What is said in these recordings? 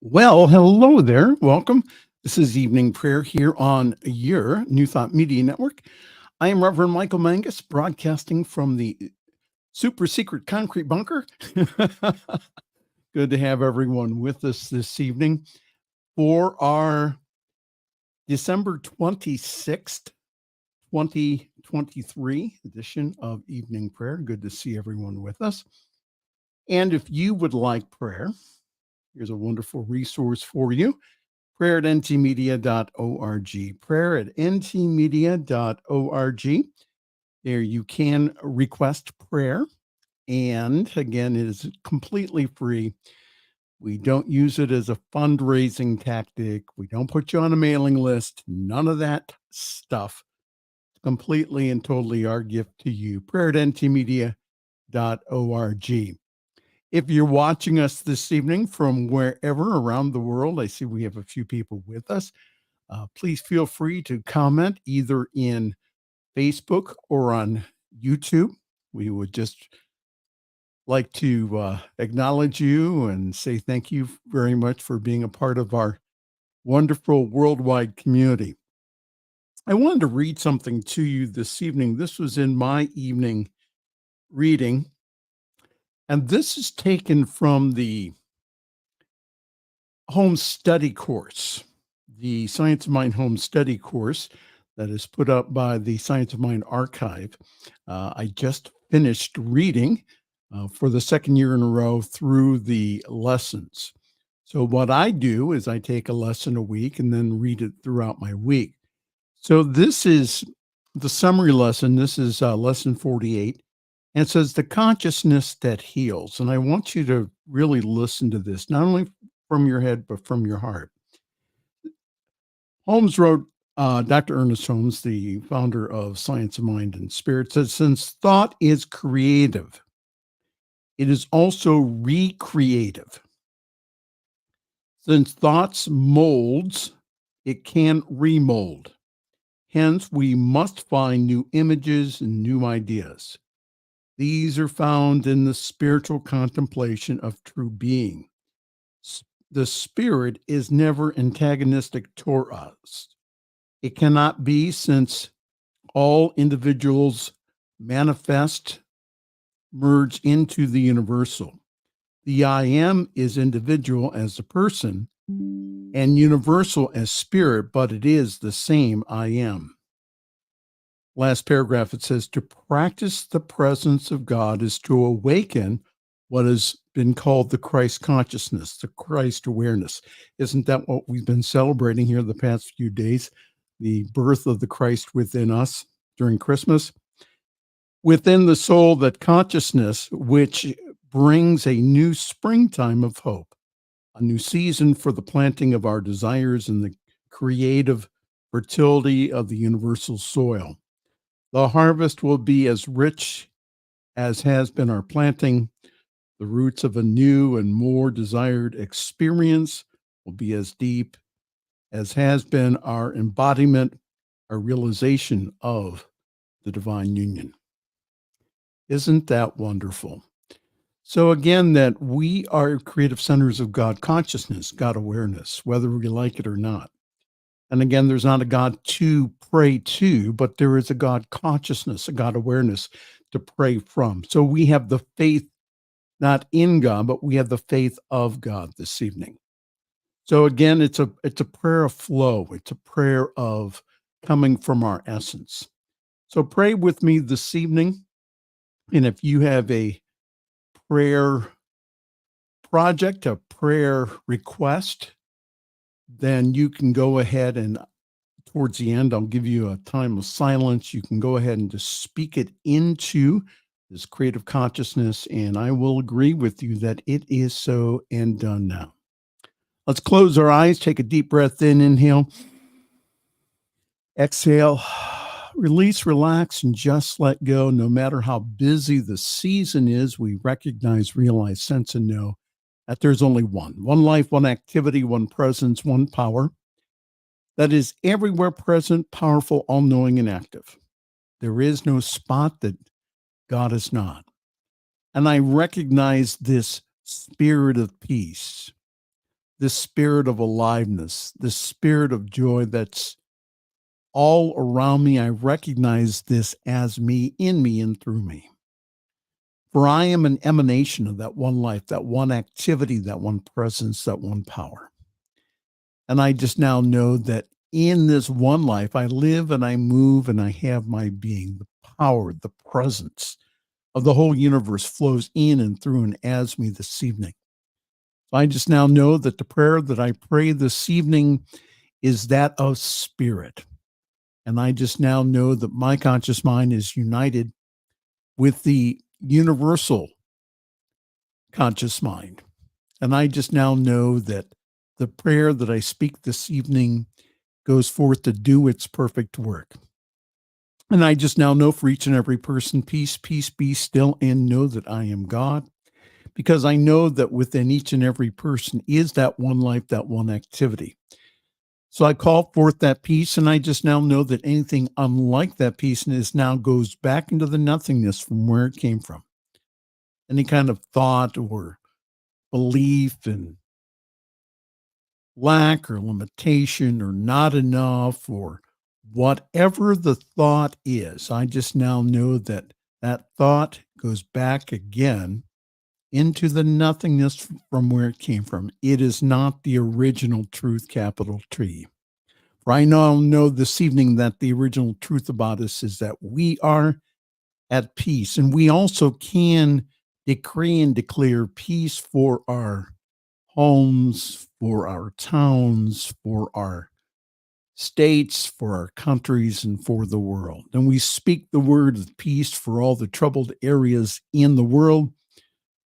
Well, hello there. Welcome. This is evening prayer here on your New Thought Media Network. I am Reverend Michael Mangus, broadcasting from the super secret concrete bunker. Good to have everyone with us this evening for our December 26th, 2023 edition of Evening Prayer. Good to see everyone with us. And if you would like prayer, here's a wonderful resource for you. Prayer at ntmedia.org. Prayer at ntmedia.org. There you can request prayer. And again, it is completely free. We don't use it as a fundraising tactic. We don't put you on a mailing list. None of that stuff. Completely and totally our gift to you. Prayer at ntmedia.org. If you're watching us this evening from wherever around the world, I see we have a few people with us. Please feel free to comment either in Facebook or on YouTube. We would just like to acknowledge you and say thank you very much for being a part of our wonderful worldwide community. I wanted to read something to you this evening. This was in my evening reading, and this is taken from the home study course, the Science of Mind home study course that is put up by the Science of Mind archive. I just finished reading for the second year in a row through the lessons. So what I do is I take a lesson a week and then read it throughout my week. So this is the summary lesson. This is lesson 48. And it says the consciousness that heals. And I want you to really listen to this, not only from your head, but from your heart. Holmes wrote, Dr. Ernest Holmes, the founder of Science of Mind and Spirit, says, since thought is creative, it is also recreative. Since thoughts molds, it can remold. Hence, we must find new images and new ideas. These are found in the spiritual contemplation of true being. The spirit is never antagonistic toward us. It cannot be, since all individuals manifest, merge into the universal. The I am is individual as a person and universal as spirit, but it is the same I am. Last paragraph, it says, to practice the presence of God is to awaken what has been called the Christ consciousness, the Christ awareness. Isn't that what we've been celebrating here the past few days? The birth of the Christ within us during Christmas. Within the soul, that consciousness, which brings a new springtime of hope, a new season for the planting of our desires in the creative fertility of the universal soil. The harvest will be as rich as has been our planting. The roots of a new and more desired experience will be as deep as has been our embodiment, our realization of the divine union. Isn't that wonderful? So again, that we are creative centers of God consciousness, God awareness, whether we like it or not. And again, there's not a God to pray to, but there is a God consciousness, a God awareness to pray from. So we have the faith, not in God, but we have the faith of God this evening. So again, it's a prayer of flow. It's a prayer of coming from our essence. So pray with me this evening. And if you have a prayer project, a prayer request, then you can go ahead and towards the end, I'll give you a time of silence. You can go ahead and just speak it into this creative consciousness, and I will agree with you that it is so and done now. Let's close our eyes, take a deep breath in, inhale, exhale, release, relax, and just let go. No matter how busy the season is, we recognize, realize, sense, and know that there's only one life, one activity, one presence, one power that is everywhere present, powerful, all-knowing, and active. There is no spot that God is not. And I recognize this spirit of peace, this spirit of aliveness, this spirit of joy that's all around me. I recognize this as me, in me, and through me. For I am an emanation of that one life, that one activity, that one presence, that one power. And I just now know that in this one life, I live and I move and I have my being. The power, the presence of the whole universe flows in and through and as me this evening. I just now know that the prayer that I pray this evening is that of spirit. And I just now know that my conscious mind is united with the universal conscious mind. And I just now know that the prayer that I speak this evening goes forth to do its perfect work. And I just now know for each and every person, peace, peace, be still, and know that I am God, because I know that within each and every person is that one life, that one activity. So I call forth that peace, and I just now know that anything unlike that peace is now goes back into the nothingness from where it came from. Any kind of thought or belief and lack or limitation or not enough or whatever the thought is, I just now know that that thought goes back again into the nothingness from where it came from. It is not the original truth, capital T. For I now know this evening that the original truth about us is that we are at peace, and we also can decree and declare peace for our homes, for our towns, for our states, for our countries, and for the world. And we speak the word of peace for all the troubled areas in the world.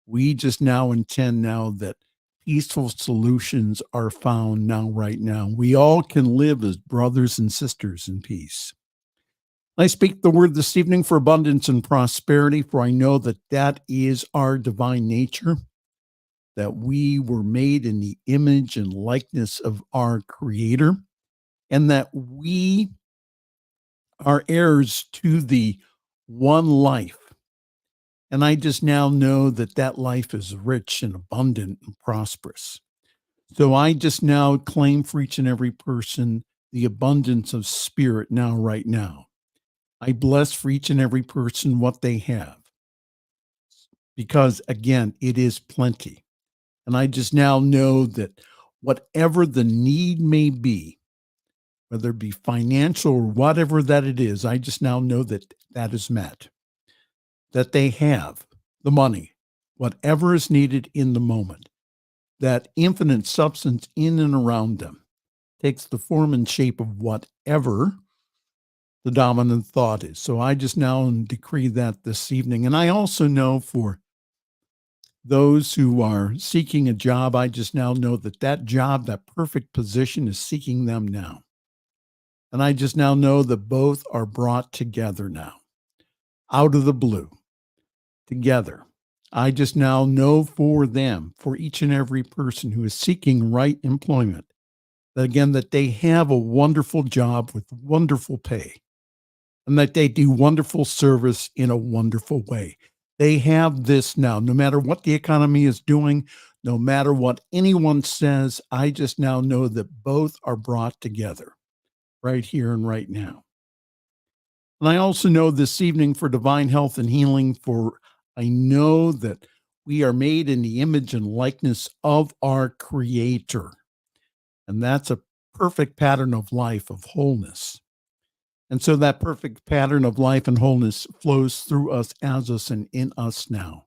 We just now intend now that peaceful solutions are found now, right now. We all can live as brothers and sisters in peace. I speak the word this evening for abundance and prosperity, for I know that that is our divine nature, that we were made in the image and likeness of our Creator, and that we are heirs to the one life. And I just now know that that life is rich and abundant and prosperous. So I just now claim for each and every person the abundance of spirit now, right now. I bless for each and every person what they have, because again, it is plenty. And I just now know that whatever the need may be, whether it be financial or whatever that it is, I just now know that that is met, that they have the money, whatever is needed in the moment, that infinite substance in and around them takes the form and shape of whatever the dominant thought is. So I just now decree that this evening. And I also know for those who are seeking a job, I just now know that that job, that perfect position is seeking them now. And I just now know that both are brought together now, out of the blue, together. I just now know for them, for each and every person who is seeking right employment, that again, that they have a wonderful job with wonderful pay, and that they do wonderful service in a wonderful way. They have this now, no matter what the economy is doing, no matter what anyone says, I just now know that both are brought together right here and right now. And I also know this evening for divine health and healing, for I know that we are made in the image and likeness of our Creator. And that's a perfect pattern of life, of wholeness. And so that perfect pattern of life and wholeness flows through us, as us, and in us now.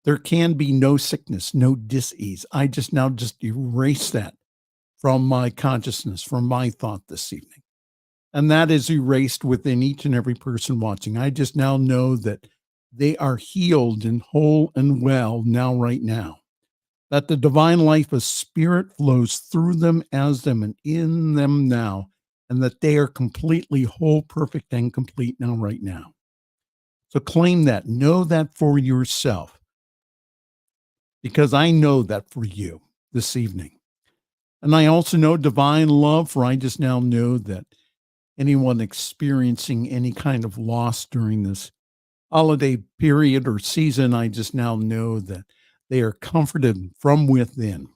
There can be no sickness, no dis-ease. I just now just erase that from my consciousness, from my thought this evening. And that is erased within each and every person watching. I just now know that they are healed and whole and well now, right now. That the divine life of spirit flows through them, as them, and in them now. And that they are completely whole, perfect, and complete now, right now. So claim that. Know that for yourself. Because I know that for you this evening. And I also know divine love, for I just now know that anyone experiencing any kind of loss during this holiday period or season, I just now know that they are comforted from within.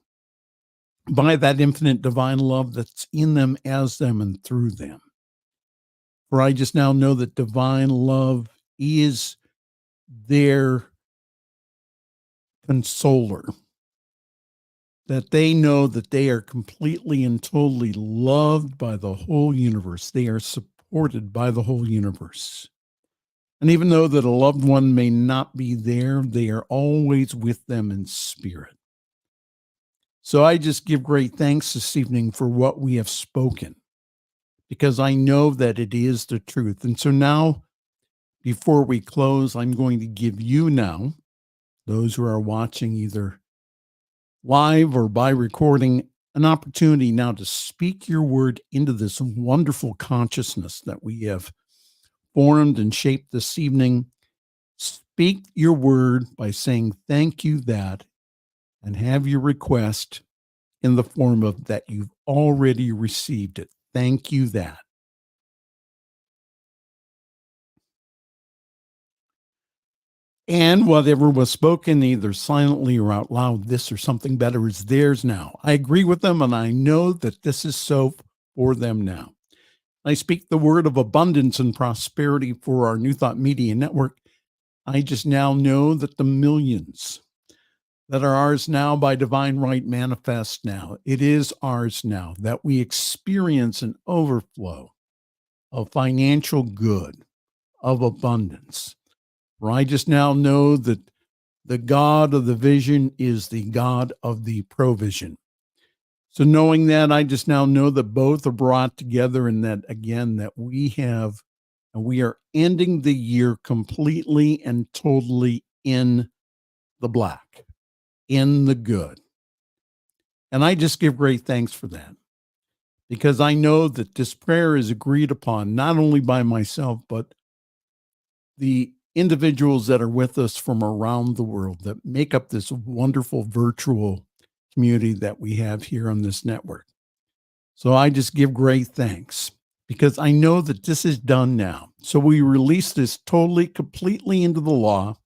by that infinite divine love that's in them, as them, and through them. For I just now know that divine love is their consoler, that they know that they are completely and totally loved by the whole universe. They are supported by the whole universe. And even though that a loved one may not be there, they are always with them in spirit. So I just give great thanks this evening for what we have spoken, because I know that it is the truth. And so now, before we close, I'm going to give you now, those who are watching either live or by recording, an opportunity now to speak your word into this wonderful consciousness that we have formed and shaped this evening. Speak your word by saying thank you that, and have your request in the form of that you've already received it. Thank you that. And whatever was spoken, either silently or out loud, this or something better is theirs now. I agree with them, and I know that this is so for them now. I speak the word of abundance and prosperity for our New Thought Media Network. I just now know that the millions that are ours now by divine right manifest now. It is ours now, that we experience an overflow of financial good, of abundance. For I just now know that the God of the vision is the God of the provision. So knowing that, I just now know that both are brought together, and that again, that we are ending the year completely and totally in the black, in the good. And I just give great thanks for that, because I know that this prayer is agreed upon not only by myself, but the individuals that are with us from around the world that make up this wonderful virtual community that we have here on this network. So I just give great thanks, because I know that this is done now. So we release this totally, completely into the law.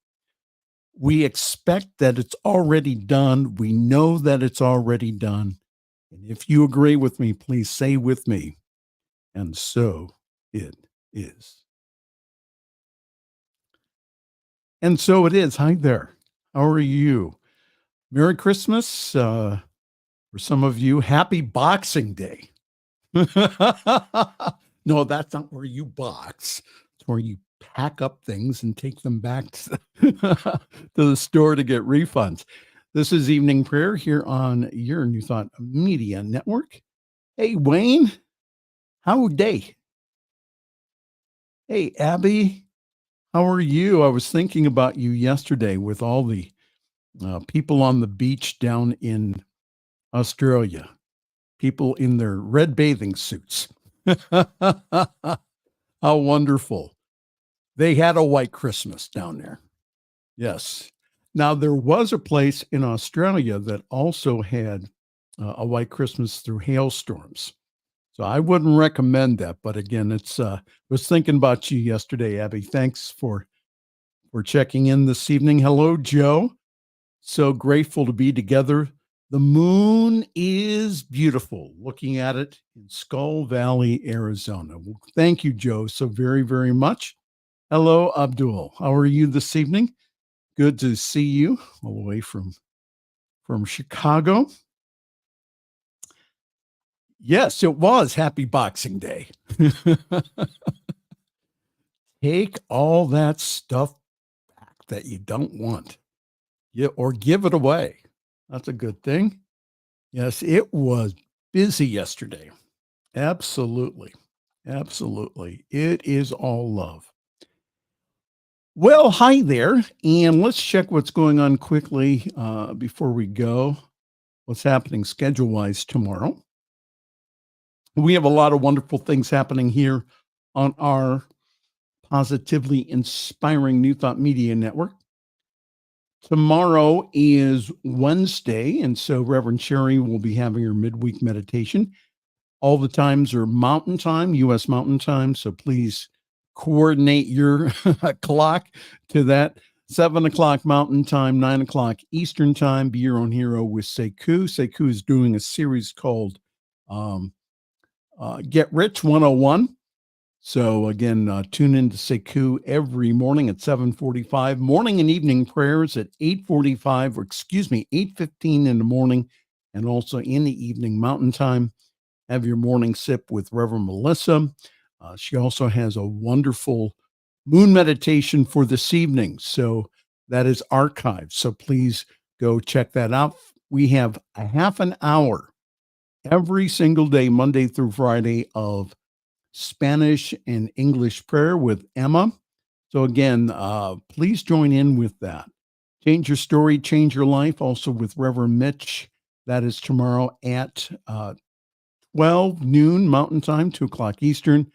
We expect that it's already done. We know that it's already done. And if you agree with me, please say with me, and so it is. And so it is. Hi there. How are you? Merry Christmas. For some of you, happy Boxing Day. No, that's not where you box. It's where you pack up things and take them back to to the store to get refunds. This is Evening Prayer here on your New Thought Media Network. Hey, Wayne, how day? Hey, Abby, how are you? I was thinking about you yesterday with all the people on the beach down in Australia, people in their red bathing suits. How wonderful. They had a white Christmas down there. Yes. Now, there was a place in Australia that also had a white Christmas through hailstorms. So I wouldn't recommend that. But again, was thinking about you yesterday, Abby. Thanks for checking in this evening. Hello, Joe. So grateful to be together. The moon is beautiful, looking at it in Skull Valley, Arizona. Well, thank you, Joe, so very, very much. Hello, Abdul. How are you this evening? Good to see you all the way from Chicago. Yes, it was. Happy Boxing Day. Take all that stuff back that you don't want, or give it away. That's a good thing. Yes, it was busy yesterday. Absolutely. Absolutely. It is all love. Well, hi there. And let's check what's going on quickly before we go. What's happening schedule wise tomorrow? We have a lot of wonderful things happening here on our positively inspiring New Thought Media Network. Tomorrow is Wednesday, and so Reverend Sherry will be having her midweek meditation. All the times are Mountain Time, U.S. Mountain Time, so please coordinate your clock to that 7 o'clock Mountain Time, 9 o'clock Eastern Time. Be Your Own Hero with Sekou. Sekou is doing a series called Get Rich 101. So again, tune in to Sekou every morning at 7:45. Morning and evening prayers at 8:45, or 8:15 in the morning, and also in the evening Mountain Time. Have your morning sip with Reverend Melissa. She also has a wonderful moon meditation for this evening. So that is archived. So please go check that out. We have a half an hour every single day, Monday through Friday, of Spanish and English prayer with Emma. So again, please join in with that. Change your story, change your life. Also with Reverend Mitch. That is tomorrow at 12 noon Mountain Time, 2 o'clock Eastern.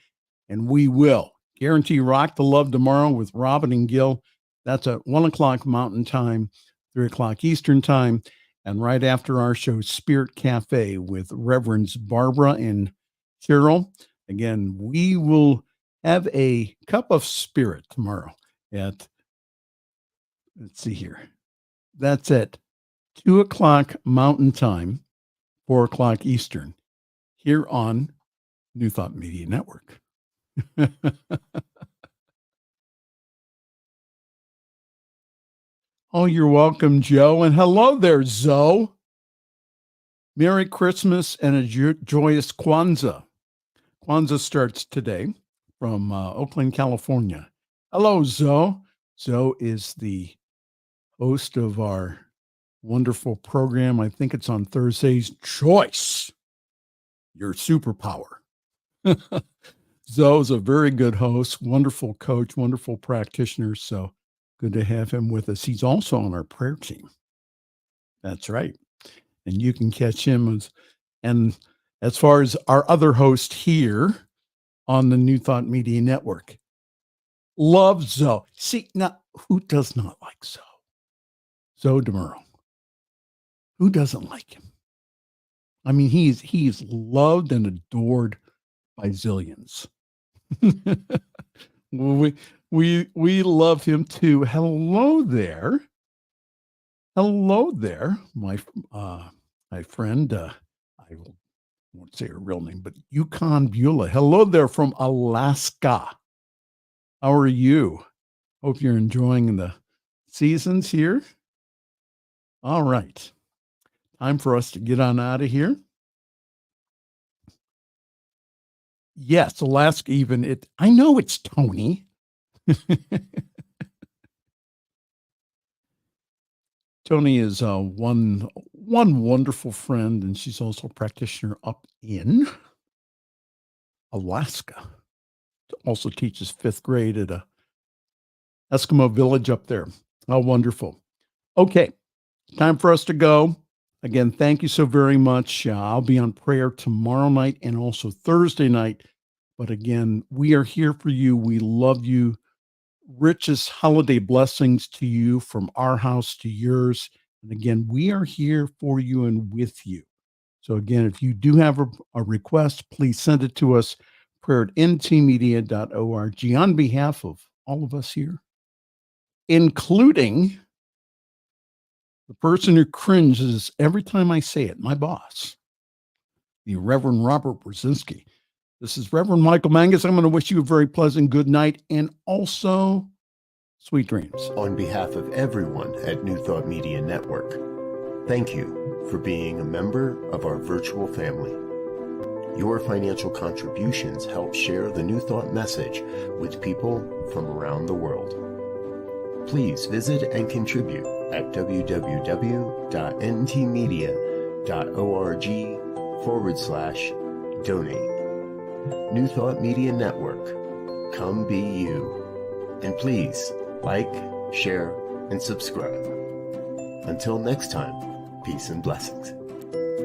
And we will guarantee rock the love tomorrow with Robin and Gil. That's at 1 o'clock Mountain Time, 3 o'clock Eastern Time. And right after our show, Spirit Cafe with Reverends Barbara and Cheryl. Again, we will have a cup of spirit tomorrow at, let's see here. That's at 2 o'clock Mountain Time, 4 o'clock Eastern, here on New Thought Media Network. Oh, you're welcome, Joe. And hello there, Zoe. Merry Christmas and a joyous Kwanzaa. Kwanzaa starts today from Oakland, California. Hello, Zoe. Zoe is the host of our wonderful program. I think it's on Thursdays. Choice, your superpower. Zoe's a very good host, wonderful coach, wonderful practitioner. So good to have him with us. He's also on our prayer team. That's right. And you can catch him. And as far as our other host here on the New Thought Media Network, love Zoe. See, now, who does not like Zoe? Zoe DeMuro. Who doesn't like him? I mean, he's loved and adored by zillions. we love him too. Hello there, my friend. I won't say her real name, but Yukon Beulah. Hello there from Alaska. How are you? Hope you're enjoying the seasons here. All right, time for us to get on out of here. Yes, Alaska even. I know it's Tony. Tony is one wonderful friend, and she's also a practitioner up in Alaska. Also teaches 5th grade at a Eskimo village up there. How wonderful. Okay, time for us to go. Again, thank you so very much. I'll be on prayer tomorrow night and also Thursday night. But again, we are here for you. We love you. Richest holiday blessings to you from our house to yours. And again, we are here for you and with you. So again, if you do have a request, please send it to us, prayer@ntmedia.org, on behalf of all of us here, including the person who cringes every time I say it, my boss, the Reverend Robert Brzezinski. This is Reverend Michael Mangus. I'm going to wish you a very pleasant good night and also sweet dreams. On behalf of everyone at New Thought Media Network, thank you for being a member of our virtual family. Your financial contributions help share the New Thought message with people from around the world. Please visit and contribute at www.ntmedia.org/donate. New Thought Media Network, come be you. And please like, share, and subscribe. Until next time, peace and blessings.